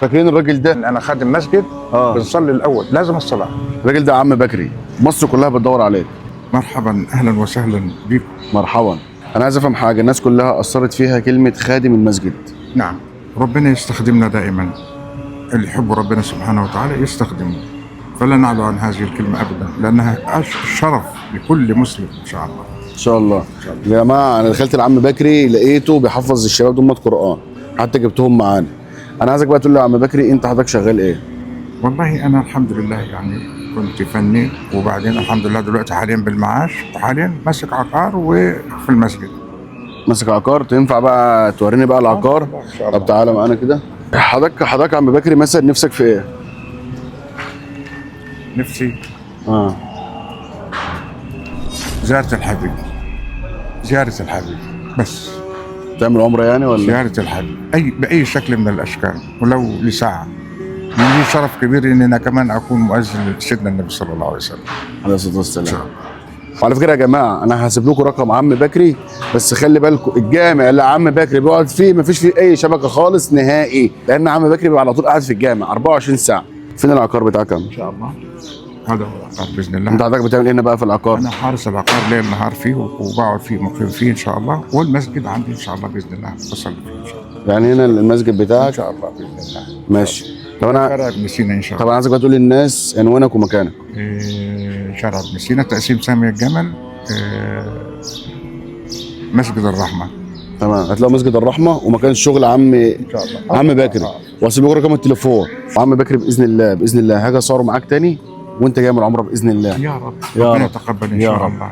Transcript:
فاكرين الراجل ده؟ انا خادم مسجد. بنصلي الاول لازم الصلاه. الراجل ده عم بكري، مصر كلها بتدور عليك. مرحبا، اهلا وسهلا بكم. مرحبا. انا عايز افهم حاجه، الناس كلها اثرت فيها كلمه خادم المسجد. نعم، ربنا يستخدمنا دائما، اللي يحب ربنا سبحانه وتعالى يستخدمه، فلا نعلو عن هذه الكلمه ابدا، لانها شرف لكل مسلم ان شاء الله. ان شاء الله. يا جماعه انا دخلت العم بكري لقيته بيحفظ الشباب دول قران، حتى جبتهم معانا. انا عايزك بقى تقول لي يا عم بكري، انت حضرتك شغال ايه؟ والله انا الحمد لله يعني كنت فني، وبعدين الحمد لله دلوقتي حاليا بالمعاش، وحاليا ماسك عقار وفي المسجد. ماسك عقار؟ تنفع بقى توريني بقى العقار؟ طب تعالى معانا كده. حضرتك يا عم بكري مثلا نفسك في ايه؟ نفسي زيارة الحبيب، زيارة الحبيب بس. تعمل عمره يعني ولا؟ زيارة الحبيب بأي شكل من الأشكال، ولو لساعة. لي شرف كبير إن أنا كمان أكون مؤذن لسيدنا النبي صلى الله عليه وسلم. عليه الصلاة والسلام. وعلى فكرة يا جماعة أنا هسيب لكم رقم عم بكري، بس خلي بالكم الجامع اللي عم بكري بيقعد فيه مفيش فيه أي شبكة خالص نهائي، لأن عم بكري بيبقى على طول قاعد في الجامع 24 ساعة. فين العقار بتاعك يا عم؟ إن شاء الله هذا هو العقار بإذن الله. أنت حضرتك بتعمل إيه هنا بقى في العقار؟ أنا حارس العقار ليل نهار فيه، وبقعد فيه مقيم فيه إن شاء الله، والمسجد عندي إن شاء الله بإذن الله بصلي فيه إن شاء الله. يعني هنا المسجد بتاعك؟ إن شاء الله بإذن الله. ماشي. طب أنا شارع ابن سينا إن شاء الله. طب أنا عايزك بقى تقول للناس عنوانك ومكانك. شارع ابن سينا، تقسيم سامي الجمل، مسجد الرحمة. تمام، هتلاقوا مسجد الرحمة ومكان الشغل عم بكري، وهسيب لكم رقم التليفون. وعم بكري بإذن الله هاجي أصوره معاك تاني وأنت جاي من العمرة بإذن الله. يا رب، يا ربنا رب. يتقبل إن يا شاء رب. الله.